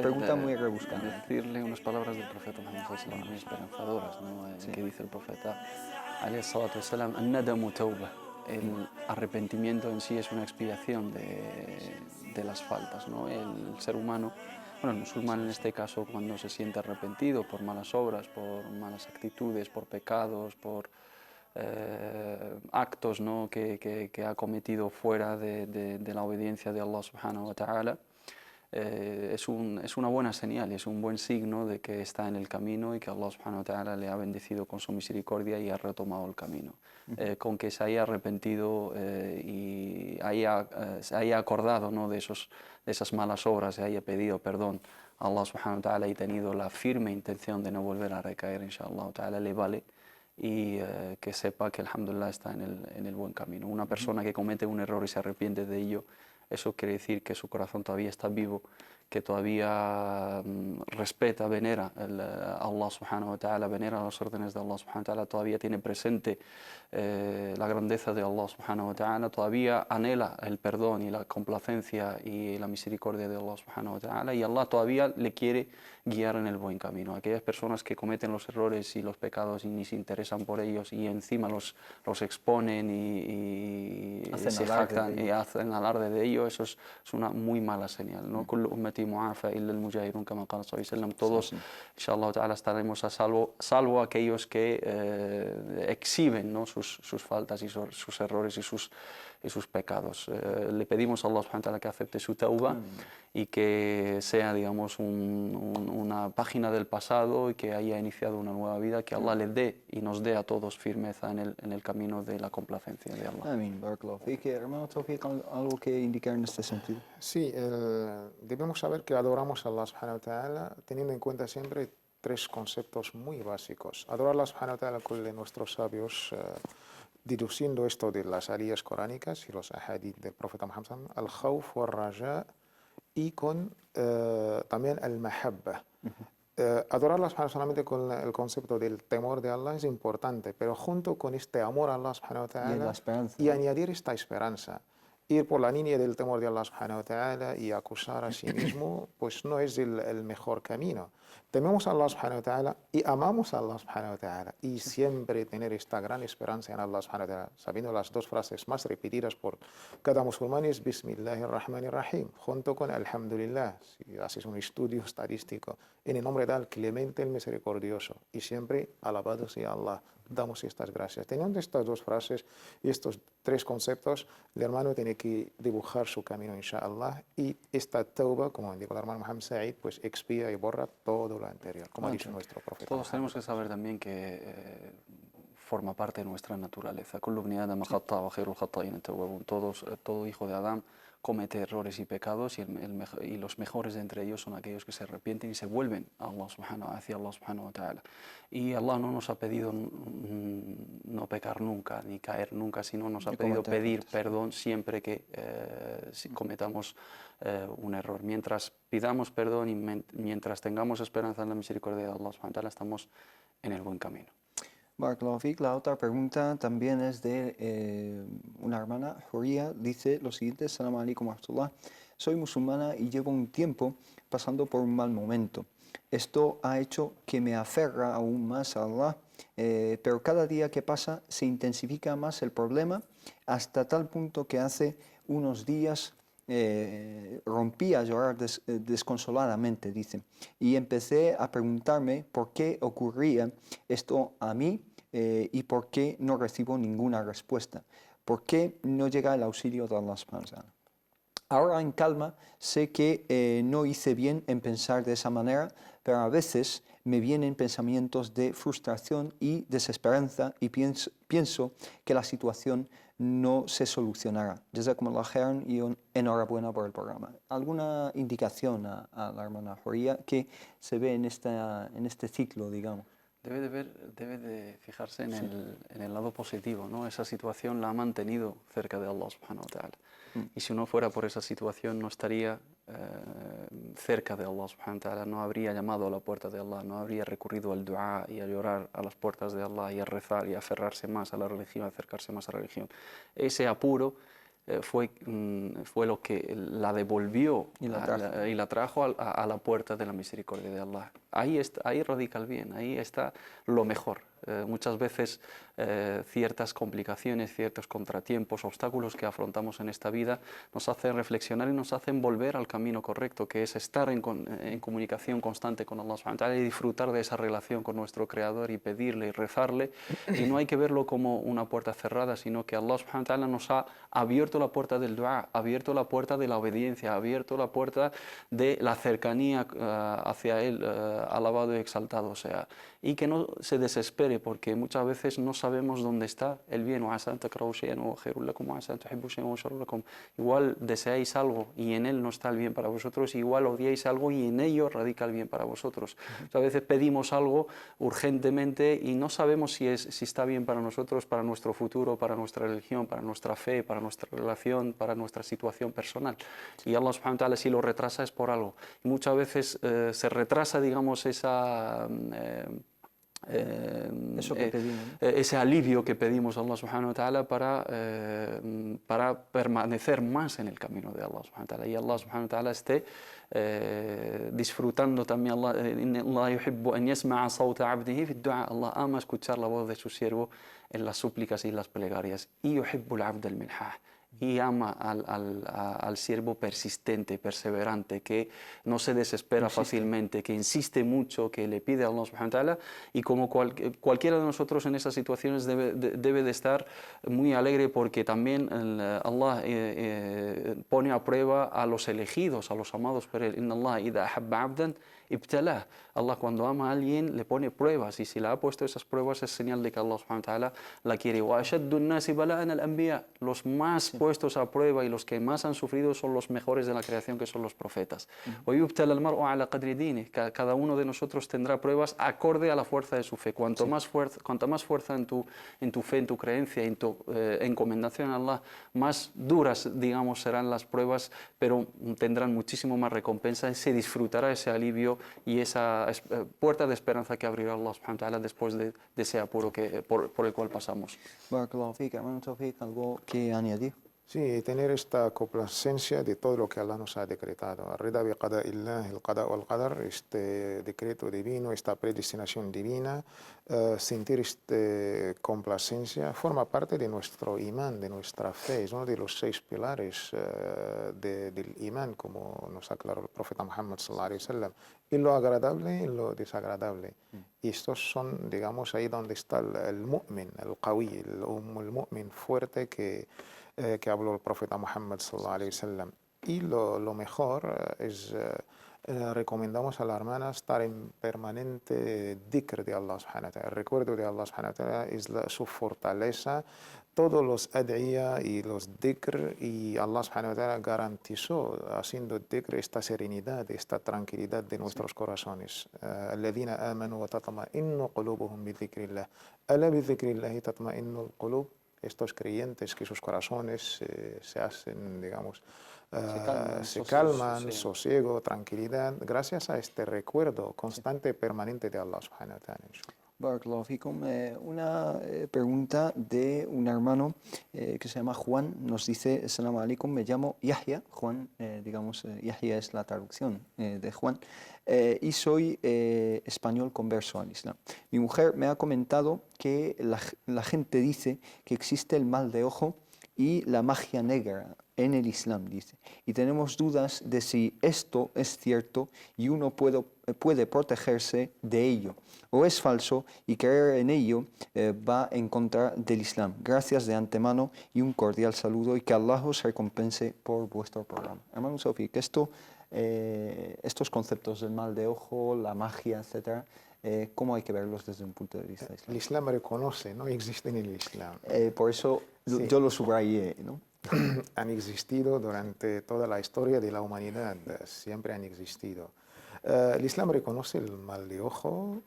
pregunta muy rebuscada. Decirle unas palabras del profeta Muhammad muy esperanzadoras, ¿no? Que dice el profeta alayhi salatu wassalam, an-nadamu tawbah. El arrepentimiento en sí es una expiación de las faltas, ¿no? El ser humano, bueno, el musulmán en este caso, cuando se siente arrepentido por malas obras, por malas actitudes, por pecados, por actos, ¿no? que ha cometido fuera de la obediencia de Allah subhanahu wa ta'ala, es una buena señal, es un buen signo de que está en el camino y que Allah subhanahu wa ta'ala le ha bendecido con su misericordia y ha retomado el camino. Con que se haya arrepentido y se haya acordado, ¿no? de esas malas obras, se haya pedido perdón a Allah subhanahu wa ta'ala y tenido la firme intención de no volver a recaer, inshallah ta'ala, le vale, y que sepa que alhamdulillah está en el buen camino. Una persona que comete un error y se arrepiente de ello, eso quiere decir que su corazón todavía está vivo, que todavía respeta, venera a Allah subhanahu wa ta'ala, venera las órdenes de Allah subhanahu wa ta'ala, todavía tiene presente la grandeza de Allah subhanahu wa ta'ala, todavía anhela el perdón y la complacencia y la misericordia de Allah subhanahu wa ta'ala, y Allah todavía le quiere guiar en el buen camino. Aquellas personas que cometen los errores y los pecados y ni se interesan por ellos y encima los exponen y se jactan y hacen alarde de ello, eso es una muy mala señal, ¿no? Todos, inshallah ta'ala, estaremos a salvo aquellos que exhiben, ¿no? sus faltas y sus errores y sus pecados. Le pedimos a Allah subhanahu wa ta'ala que acepte su tauba y que sea, digamos, una página del pasado y que haya iniciado una nueva vida, que Allah le dé y nos dé a todos firmeza en el camino de la complacencia de Allah. Amén, barakallahu fik. Hermano Tawfiq, ¿algo que indicar en este sentido? Sí, debemos saber que adoramos a Allah subhanahu wa ta'ala teniendo en cuenta siempre tres conceptos muy básicos. Adorar a Allah subhanahu wa ta'ala con nuestros sabios, deduciendo esto de las ayas coránicas y los ahadith del profeta Muhammad, al-khawf wal-raja, y con también el-mahabba. Adorar a Allah subhanahu solamente con el concepto del temor de Allah es importante, pero junto con este amor a Allah subhanahu wa ta'ala y añadir esta esperanza. Ir por la línea del temor de Allah subhanahu wa ta'ala y acusar a sí mismo, pues no es el mejor camino. Tememos a Allah subhanahu wa ta'ala y amamos a Allah subhanahu wa ta'ala, y siempre tener esta gran esperanza en Allah subhanahu wa ta'ala, sabiendo las dos frases más repetidas por cada musulmán es Bismillahirrahmanirrahim, junto con Alhamdulillah, si haces un estudio estadístico, en el nombre del Clemente, el Misericordioso, y siempre alabado sea Allah. Damos estas gracias. Teniendo estas dos frases y estos tres conceptos, el hermano tiene que dibujar su camino, inshallah, y esta tauba, como indicó el hermano Muhammad Said, pues expía y borra todo lo anterior, como ha dicho nuestro profeta. Todos tenemos que saber también que forma parte de nuestra naturaleza. Todo hijo de Adán comete errores y pecados, y los mejores de entre ellos son aquellos que se arrepienten y se vuelven a Allah hacia Allah subhanahu wa ta'ala. Y Allah no nos ha pedido no pecar nunca, ni caer nunca, sino nos ha pedido pedir perdón siempre que cometamos un error. Mientras pidamos perdón y mientras tengamos esperanza en la misericordia de Allah subhanahu wa ta'ala, estamos en el buen camino. Barakallahu fik. La otra pregunta también es de una hermana, Huria, dice lo siguiente: Assalamu alaikum wa rahmatullah. Soy musulmana y llevo un tiempo pasando por un mal momento. Esto ha hecho que me aferra aún más a Allah, pero cada día que pasa se intensifica más el problema, hasta tal punto que hace unos días rompí a llorar desconsoladamente, dice, y empecé a preguntarme por qué ocurría esto a mí y por qué no recibo ninguna respuesta, por qué no llega el auxilio de Allah subhanahu wa ta'ala. Ahora en calma sé que no hice bien en pensar de esa manera, pero a veces me vienen pensamientos de frustración y desesperanza y pienso que la situación no se solucionará. Jazakumullah khairan y enhorabuena por el programa. ¿Alguna indicación a la hermana Horia que se ve en este ciclo, digamos? Debe de fijarse en el lado positivo, ¿no? Esa situación la ha mantenido cerca de Allah subhanahu wa ta'ala. Y si no fuera por esa situación no estaría cerca de Allah subhanahu wa ta'ala, no habría llamado a la puerta de Allah, no habría recurrido al dua y a llorar a las puertas de Allah y a rezar y a aferrarse más a la religión, a acercarse más a la religión. Ese apuro fue lo que la devolvió y la trajo a la puerta de la misericordia de Allah. Ahí radica el bien, ahí está lo mejor. Muchas veces ciertas complicaciones, ciertos contratiempos, obstáculos que afrontamos en esta vida nos hacen reflexionar y nos hacen volver al camino correcto, que es estar en comunicación constante con Allah subhanahu wa ta'ala y disfrutar de esa relación con nuestro Creador y pedirle y rezarle. Y no hay que verlo como una puerta cerrada, sino que Allah subhanahu wa ta'ala nos ha abierto la puerta del dua, ha abierto la puerta de la obediencia, ha abierto la puerta de la cercanía hacia Él, alabado y exaltado sea. Y que no se desespere, porque muchas veces no sabemos dónde está el bien. Igual deseáis algo y en él no está el bien para vosotros, igual odiáis algo y en ello radica el bien para vosotros. A veces pedimos algo urgentemente y no sabemos si está bien para nosotros, para nuestro futuro, para nuestra religión, para nuestra fe, para nuestra relación, para nuestra situación personal. Y Allah subhanahu wa ta'ala, si lo retrasa es por algo. Y muchas veces se retrasa, digamos, Eso que pedimos, ¿no? ese alivio que pedimos a Allah subhanahu wa ta'ala para permanecer más en el camino de Allah subhanahu wa ta'ala. Y Allah subhanahu wa ta'ala esté disfrutando también. Allah yuhibbu an yasma'a sawta 'abdihi fi ad-du'a. Allah ama escuchar la voz de su siervo en las súplicas y las plegarias. Y yuhibbu al-'abda al-milhah. Y ama al siervo persistente, perseverante, que no se desespera fácilmente, que insiste mucho, que le pide a Allah subhanahu wa ta'ala, y como cualquiera de nosotros en esas situaciones debe de estar muy alegre, porque también Allah pone a prueba a los elegidos, a los amados por Él. Inna Allah idha ahabba 'abdan ibtalah. Allah cuando ama a alguien le pone pruebas, y si le ha puesto esas pruebas es señal de que Allah subhanahu wa ta'ala la quiere. Wa ashaddu an-nasi bala'an al-anbiya. Los más puestos a prueba y los que más han sufrido son los mejores de la creación, que son los profetas. Wa yubtala al-mar'u 'ala qadri dinihi. Cada uno de nosotros tendrá pruebas acorde a la fuerza de su fe. Cuanta más fuerza en tu fe, en tu creencia, en tu encomendación a Allah, más duras, digamos, serán las pruebas, pero tendrán muchísimo más recompensa y se disfrutará ese alivio y esa puerta de esperanza que abrirá Allah subhanahu wa ta'ala después de ese apuro por el cual pasamos. Barakallahu fik, hermano Tawfiq, ¿algo que añadir? Sí, tener esta complacencia de todo lo que Allah nos ha decretado. Ar-rida bi qada'illah, el qada' wal qadar, este decreto divino, esta predestinación divina, sentir esta complacencia forma parte de nuestro imán, de nuestra fe. Es uno de los 6 pilares del imán, como nos aclaró el profeta Muhammad sallallahu alaihi wasallam. Y lo agradable y lo desagradable. Y estos son, digamos, ahí donde está el mu'min, el qawi, el mu'min fuerte que habló el profeta Muhammad sallallahu alaihi wasallam. Y lo mejor es, recomendamos a la hermana estar en permanente dhikr de Allah subhanahu wa ta'ala. El recuerdo de Allah subhanahu wa ta'ala es su fortaleza. Todos los ad'iyah y los dhikr, y Allah subhanahu wa ta'ala garantizó haciendo dhikr esta serenidad, esta tranquilidad de nuestros corazones. Alladhina amanu wa tatma'innu qulubuhum bi dhikrillah. Ala bi dhikrillahi tatma'innu al-qulub. Estos creyentes que sus corazones se hacen, digamos, se calman, sosiego, tranquilidad, gracias a este recuerdo constante y permanente de Allah subhanahu wa ta'ala. Barakallahu fikum. Una pregunta de un hermano que se llama Juan, nos dice: Assalamu alaikum, me llamo Yahya. Juan, digamos, Yahya es la traducción de Juan, y soy español converso al Islam. Mi mujer me ha comentado que la gente dice que existe el mal de ojo y la magia negra en el Islam, dice, y tenemos dudas de si esto es cierto y uno puede protegerse de ello, o es falso y creer en ello va en contra del Islam. Gracias de antemano y un cordial saludo, y que Allah os recompense por vuestro programa. Hermano Sofi, que estos conceptos del mal de ojo, la magia, etcétera, ¿cómo hay que verlos desde un punto de vista islámico? El Islam reconoce, no existe en el Islam. Por eso Sí. Yo lo subrayé, ¿no? Han existido durante toda la historia de la humanidad, siempre han existido. El Islam reconoce el mal de ojo,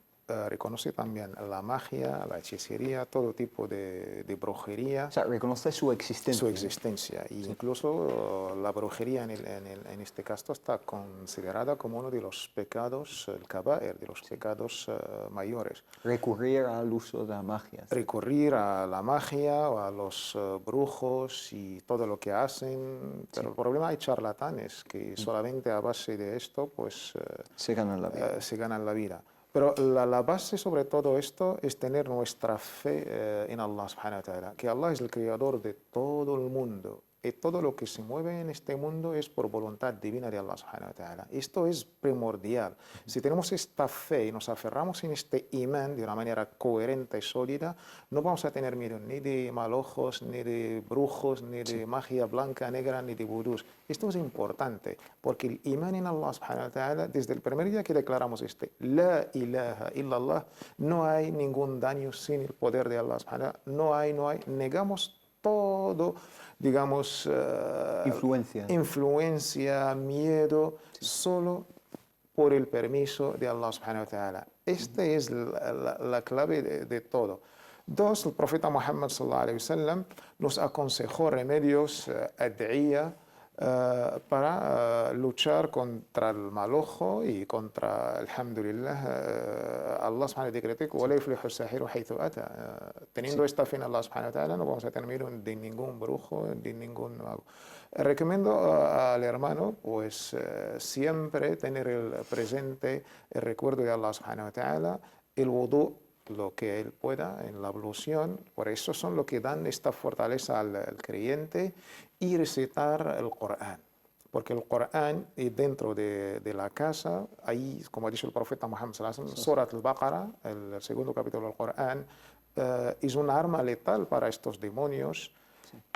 reconoce también la magia, la hechicería, todo tipo de brujería, O sea, reconoce su existencia. su existencia. E incluso la brujería en este caso está considerada como uno de los pecados, el kaba'ir, de los pecados mayores. Recurrir al uso de la magia. ¿Sí? Recurrir a la magia o a los brujos y todo lo que hacen, pero el problema hay charlatanes que solamente a base de esto pues Se ganan la vida. se ganan la vida. Pero la base sobre todo esto es tener nuestra fe en Allah subhanahu wa ta'ala, que Allah es el creador de todo el mundo y todo lo que se mueve en este mundo es por voluntad divina de Allah subhanahu wa ta'ala. Esto es primordial. Si tenemos esta fe y nos aferramos en este imán de una manera coherente y sólida, no vamos a tener miedo ni de malojos, ni de brujos, ni de magia blanca, negra, ni de vudús. Esto es importante, porque el imán en Allah subhanahu wa ta'ala, desde el primer día que declaramos la ilaha illallah, no hay ningún daño sin el poder de Allah subhanahu wa ta'ala, no hay, negamos todo, digamos, influencia, miedo, solo por el permiso de Allah subhanahu wa ta'ala. Esta es la clave de todo. Dos, el profeta Muhammad sallallahu alaihi wasallam nos aconsejó remedios ad'iyah para luchar contra el mal ojo y contra, alhamdulillah, Allah subhanahu wa ta'ala decretó وَلَا يُفْلِحُ السَّاحِرُ حَيْثُ أَتَى. Teniendo esta fe en Allah subhanahu wa ta'ala no vamos a tener miedo de ningún brujo, de ningún mago. Recomiendo al hermano pues siempre tener presente el recuerdo de Allah subhanahu wa ta'ala, el wudu, lo que él pueda en la ablución, por eso son lo que dan esta fortaleza al creyente, y recitar el Corán. Porque el Corán, dentro de la casa, ahí, como ha dicho el profeta Muhammad sallallahu alaihi wasallam, Surat al-Baqarah, el segundo capítulo del Corán, es un arma letal para estos demonios.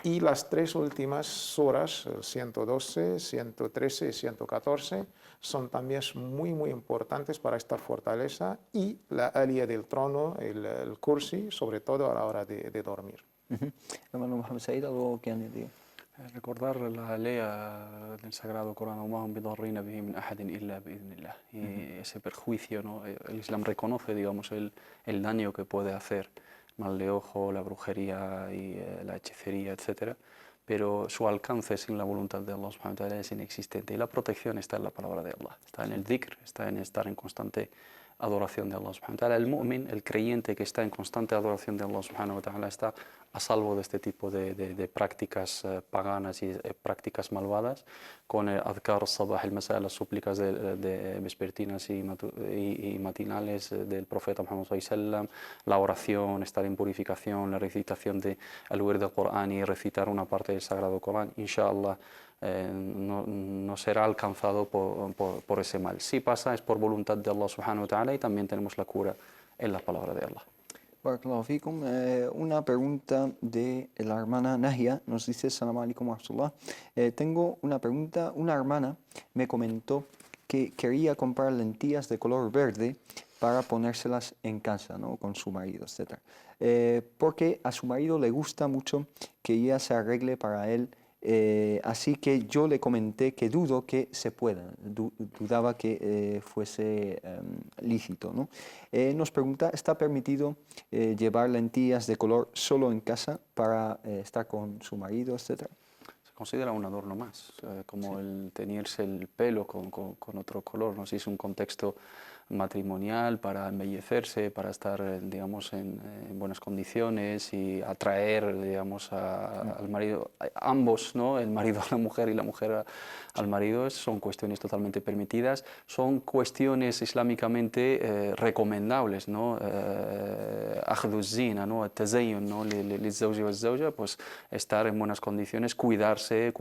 Y las tres últimas suras, 112, 113 y 114, son también muy importantes para esta fortaleza, y la alía del trono, el kursi, sobre todo a la hora de dormir. Hermano Mohamed Said, ¿algo que añadir? Recordar la lea del Sagrado Corán, y ese perjuicio, ¿no? El Islam reconoce, digamos, el daño que puede hacer mal de ojo, la brujería y la hechicería, etc. Pero su alcance sin la voluntad de Allah subhanahu wa ta'ala es inexistente, y la protección está en la palabra de Allah, está en el dhikr, está en estar en constante adoración de Allah subhanahu wa ta'ala. El mu'min, el creyente que está en constante adoración de Allah subhanahu wa ta'ala, está a salvo de este tipo de prácticas paganas y prácticas malvadas, con el adhkar, sabah, el masa, las súplicas de vespertinas y matinales del profeta Muhammad sallallahu alaihi wasallam, la oración, estar en purificación, la recitación del wird del Corán y recitar una parte del Sagrado Corán, inshallah, no será alcanzado por ese mal. Si pasa es por voluntad de Allah subhanahu wa ta'ala, y también tenemos la cura en la palabra de Allah. Barakallahu fikum. Una pregunta de la hermana Nahia, nos dice: Assalamu alaikum wa rahmatullah. Tengo una pregunta. Una hermana me comentó que quería comprar lentillas de color verde para ponérselas en casa, ¿no?, con su marido, etc. Porque a su marido le gusta mucho que ella se arregle para él. Así que yo le comenté que dudo que se pueda, dudaba que fuese lícito, ¿no? Nos pregunta: ¿está permitido llevar lentillas de color solo en casa para estar con su marido, etcétera? Se considera un adorno más, como el teñirse el pelo con otro color, ¿no? Si es un contexto matrimonial, para embellecerse, para estar, digamos, en buenas condiciones y atraer, digamos, al marido, ambos, ¿no?, el marido a la mujer y la mujer al marido, son cuestiones totalmente permitidas, son cuestiones islámicamente recomendables, ¿no? Akhdhu zina, ¿no?, tazayyun, ¿no?, lizawji wa zawja, pues estar en buenas condiciones, cuidarse,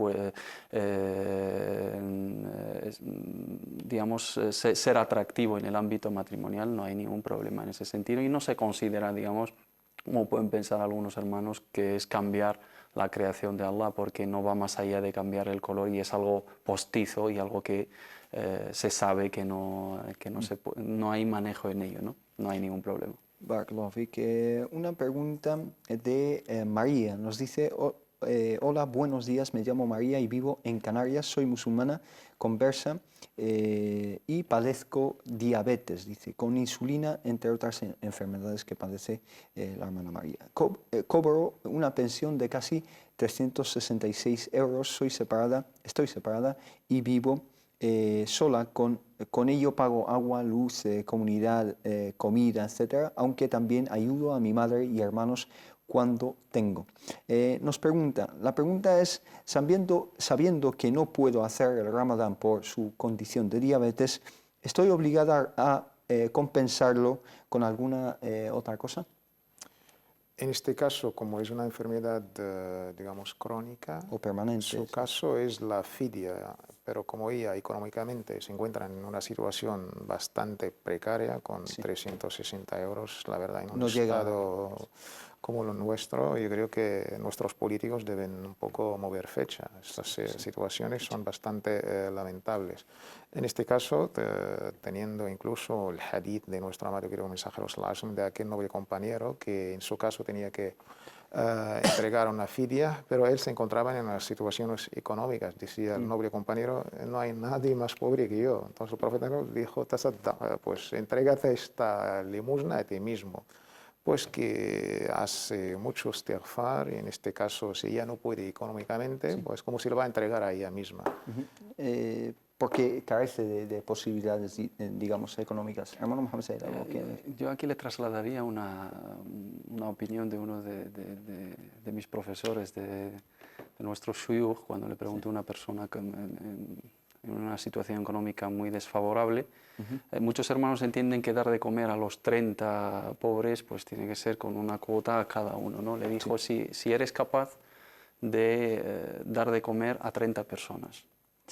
digamos, ser atractivo en el ámbito matrimonial, no hay ningún problema en ese sentido, y no se considera, digamos, como pueden pensar algunos hermanos, que es cambiar la creación de Allah, porque no va más allá de cambiar el color, y es algo postizo y algo que se sabe que no hay manejo en ello, ¿no? No hay ningún problema. Bartlovic, una pregunta de María. Nos dice, hola, buenos días, me llamo María y vivo en Canarias, soy musulmana, conversa y padezco diabetes, dice, con insulina, entre otras enfermedades que padece la hermana María. Cobro una pensión de casi 366 euros, estoy separada y vivo sola, con ello pago agua, luz, comunidad, comida, etc., aunque también ayudo a mi madre y hermanos cuando tengo. La pregunta es, sabiendo que no puedo hacer el Ramadán por su condición de diabetes, ¿estoy obligada a compensarlo con alguna otra cosa? En este caso, como es una enfermedad, digamos, crónica, O permanente. su caso es la fidia, pero como ella económicamente se encuentra en una situación bastante precaria, con 360 euros, la verdad, en un estado como lo nuestro, yo creo que nuestros políticos deben un poco mover fecha. Estas situaciones son bastante lamentables. En este caso, teniendo incluso el hadith de nuestro amado querido mensajero sallallahu de aquel noble compañero que en su caso tenía que entregar una fidia, pero él se encontraba en unas situaciones económicas. Decía el noble compañero, no hay nadie más pobre que yo. Entonces el profeta dijo, pues entrégate esta limosna a ti mismo. Pues que hace mucho istighfar, y en este caso si ella no puede económicamente, pues como si lo va a entregar a ella misma. Porque carece de posibilidades, digamos, económicas. Hermano Mohamed Said, yo aquí le trasladaría una opinión de uno de mis profesores, de nuestro shuyukh, cuando le pregunté a una persona en una situación económica muy desfavorable. Muchos hermanos entienden que dar de comer a los 30 pobres pues tiene que ser con una cuota a cada uno, ¿no? Le dijo, si eres capaz de dar de comer a 30 personas.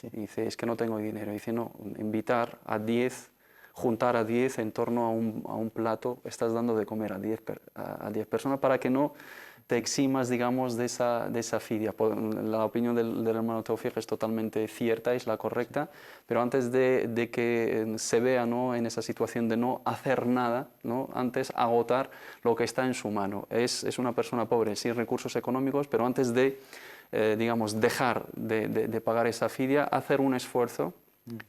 Y dice, es que no tengo dinero. Dice, no, invitar a 10, juntar a 10 en torno a un plato, estás dando de comer a 10 personas para que no te eximas, digamos, de esa fidia. La opinión del hermano Tawfiq es totalmente cierta, es la correcta, pero antes de que se vea, ¿no?, en esa situación de no hacer nada, ¿no?, antes agotar lo que está en su mano. Es una persona pobre, sin recursos económicos, pero antes de, digamos, dejar de pagar esa fidia, hacer un esfuerzo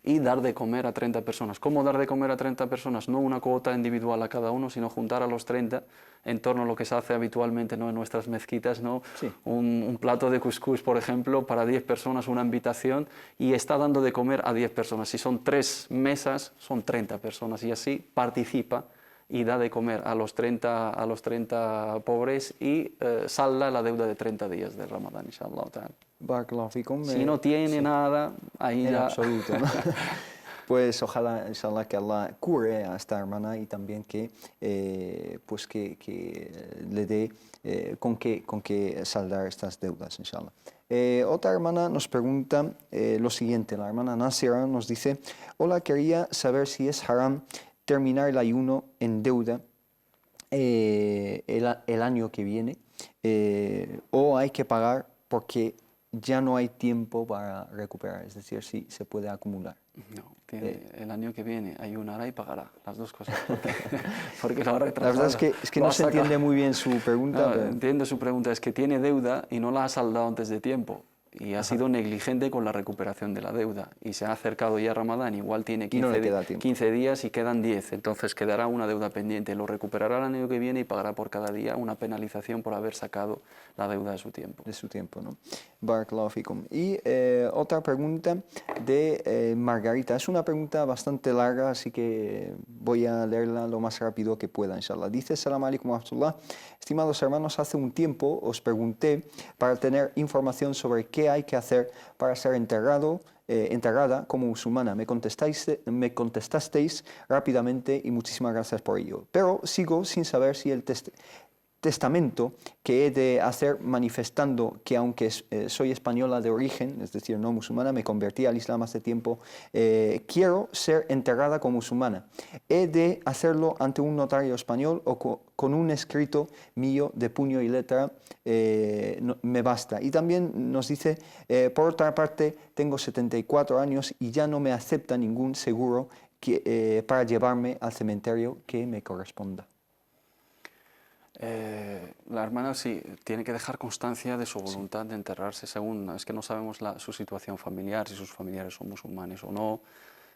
y dar de comer a 30 personas. ¿Cómo dar de comer a 30 personas? No una cuota individual a cada uno, sino juntar a los 30 en torno a lo que se hace habitualmente, ¿no?, en nuestras mezquitas, ¿no? Un plato de cuscús, por ejemplo, para 10 personas, una invitación, y está dando de comer a 10 personas. Si son 3 mesas, son 30 personas, y así participa y da de comer a los 30 pobres y salda la deuda de 30 días del Ramadán, inshallah ta'ala. Si no tiene nada, ahí en ya... absoluto, ¿no? Pues ojalá, inshallah, que Allah cure a esta hermana y también que, pues que le dé con qué saldar estas deudas, inshallah. Otra hermana nos pregunta lo siguiente, la hermana Nasira nos dice, hola, quería saber si es haram terminar el ayuno en deuda el año que viene o hay que pagar porque ya no hay tiempo para recuperar, es decir, si se puede acumular. No, el año que viene ayunará y pagará, las dos cosas, porque lo ha retrasado. La verdad es que no se entiende muy bien su pregunta. No, entiendo su pregunta, es que tiene deuda y no la ha saldado antes de tiempo. Y ha sido negligente con la recuperación de la deuda. Y se ha acercado ya Ramadán, igual tiene 15 días y quedan 10. Entonces quedará una deuda pendiente. Lo recuperará el año que viene y pagará por cada día una penalización por haber sacado la deuda de su tiempo. De su tiempo, ¿no? Barakallahu fikum. Y otra pregunta de Margarita. Es una pregunta bastante larga, así que voy a leerla lo más rápido que pueda, inshallah. Dice, Salam alaikum wa rahmatullah. Estimados hermanos, hace un tiempo os pregunté para tener información sobre qué hay que hacer para ser enterrada como musulmana. Me contestasteis rápidamente y muchísimas gracias por ello. Pero sigo sin saber si el testamento que he de hacer manifestando que aunque soy española de origen, es decir, no musulmana, me convertí al Islam hace tiempo, quiero ser enterrada como musulmana. ¿He de hacerlo ante un notario español o con un escrito mío de puño y letra me basta? Y también nos dice, por otra parte, tengo 74 años y ya no me acepta ningún seguro para llevarme al cementerio que me corresponda. La hermana sí tiene que dejar constancia de su voluntad de enterrarse según, es que no sabemos su situación familiar, si sus familiares son musulmanes o no,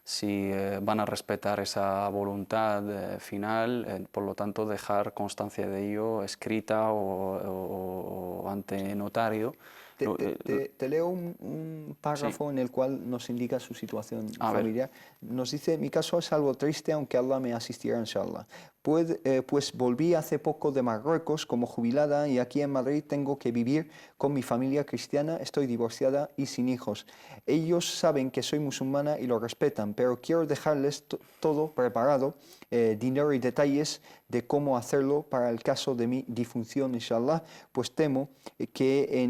si van a respetar esa voluntad final, por lo tanto dejar constancia de ello escrita o ante notario. Te leo un párrafo en el cual nos indica su situación familiar. Nos dice, mi caso es algo triste, aunque Allah me asistirá, inshallah. Pues volví hace poco de Marruecos como jubilada y aquí en Madrid tengo que vivir con mi familia cristiana, estoy divorciada y sin hijos. Ellos saben que soy musulmana y lo respetan, pero quiero dejarles todo preparado, dinero y detalles de cómo hacerlo para el caso de mi difunción, inshallah, pues temo que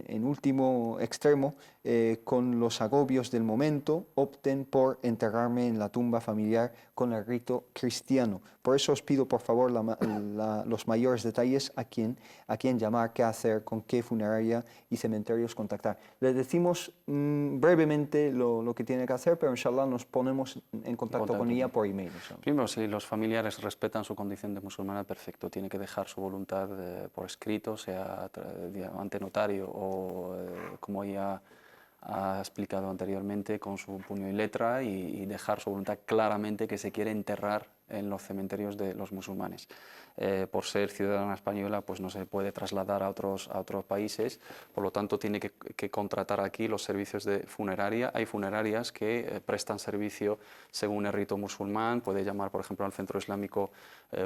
en último extremo, con los agobios del momento, opten por enterrarme en la tumba familiar con el rito cristiano. Por eso os pido, por favor, los mayores detalles a quién llamar, qué hacer, con qué funeraria y cementerios contactar. Le decimos brevemente lo que tiene que hacer, pero inshallah nos ponemos en contacto con ella por email. Primero, si los familiares respetan su condición de musulmana, perfecto. Tiene que dejar su voluntad por escrito, sea ante notario o como ya ha explicado anteriormente, con su puño y letra, y dejar su voluntad claramente que se quiere enterrar en los cementerios de los musulmanes. Por ser ciudadana española, pues no se puede trasladar a otros países, por lo tanto tiene que contratar aquí los servicios de funeraria. Hay funerarias que prestan servicio según el rito musulmán, puede llamar por ejemplo al Centro Islámico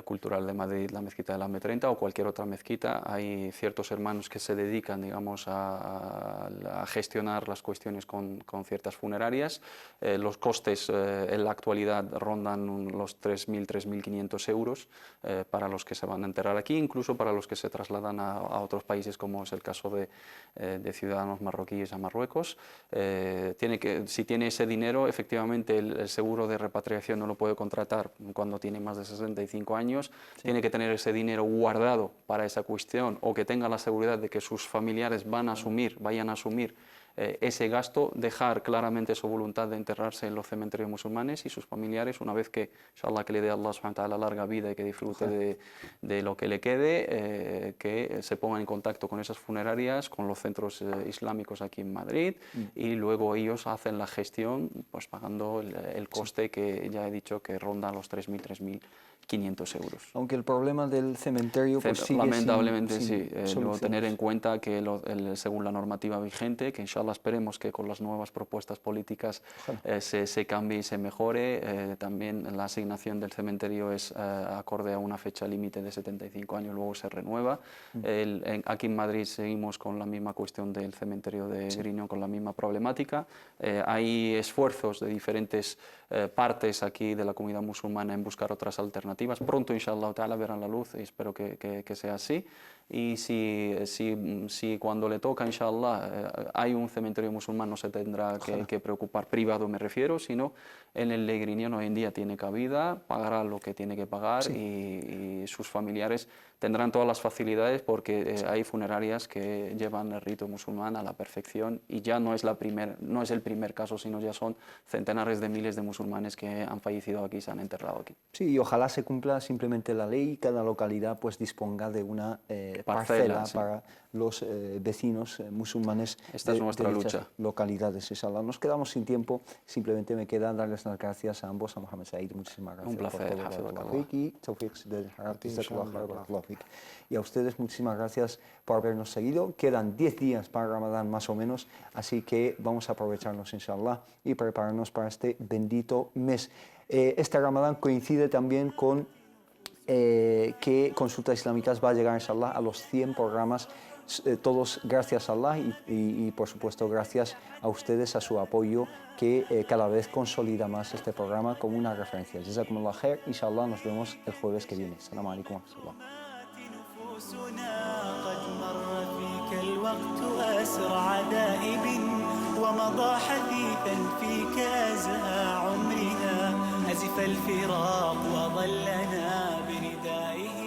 Cultural de Madrid, la mezquita de la M30 o cualquier otra mezquita. Hay ciertos hermanos que se dedican, digamos, a gestionar las cuestiones con ciertas funerarias. Los costes en la actualidad rondan los 3.000, 3.500 euros para los que se van a enterrar aquí, incluso para los que se trasladan a otros países, como es el caso de ciudadanos marroquíes a Marruecos. Si tiene ese dinero, efectivamente el seguro de repatriación no lo puede contratar cuando tiene más de 65 años, sí. Tiene que tener ese dinero guardado para esa cuestión, o que tenga la seguridad de que sus familiares vayan a asumir ese gasto, dejar claramente su voluntad de enterrarse en los cementerios musulmanes, y sus familiares, una vez que, inshallah, que le dé a Allah subhanahu wa ta'ala larga vida y que disfrute de lo que le quede, que se pongan en contacto con esas funerarias, con los centros islámicos aquí en Madrid, y luego ellos hacen la gestión, pues pagando el coste que ya he dicho que ronda los 3.000, 3.500 euros. Aunque el problema del cementerio pues sigue lamentablemente sin luego tener en cuenta que según la normativa vigente, que inshallah esperemos que con las nuevas propuestas políticas se cambie y se mejore, también la asignación del cementerio es acorde a una fecha límite de 75 años, luego se renueva. Aquí en Madrid seguimos con la misma cuestión del cementerio de Griñón, con la misma problemática. Hay esfuerzos de diferentes partes aquí de la comunidad musulmana en buscar otras alternativas. Pronto, inshallah ta'ala, verán la luz y espero que sea así. Y si cuando le toca, inshallah, hay un cementerio musulmán, no se tendrá que preocupar, privado me refiero, sino en el de Griñón hoy en día tiene cabida, pagará lo que tiene que pagar, y sus familiares tendrán todas las facilidades, porque hay funerarias que llevan el rito musulmán a la perfección, y ya no es el primer caso, sino ya son centenares de miles de musulmanes que han fallecido aquí y se han enterrado aquí. Sí, y ojalá se cumpla simplemente la ley y cada localidad pues disponga de una parcela para los vecinos musulmanes. Esta es nuestra lucha. Localidades. Inshallah. Nos quedamos sin tiempo, simplemente me queda darles las gracias a ambos, a Mohamed Said, muchísimas gracias. Un placer, y a ustedes muchísimas gracias por habernos seguido. Quedan 10 días para Ramadán más o menos, así que vamos a aprovecharnos, inshallah, y prepararnos para este bendito mes. Este Ramadán coincide también con que Consultas Islámicas va a llegar, inshallah, a los 100 programas, todos gracias a Allah y por supuesto gracias a ustedes, a su apoyo, que cada vez consolida más este programa como una referencia. Jazakumullah khair, inshallah nos vemos el jueves que viene. Assalamu alaikum wa rahmatullah. ومضى حثيثا فيك أزهى عمرنا أزف الفراق وظلنا بردائه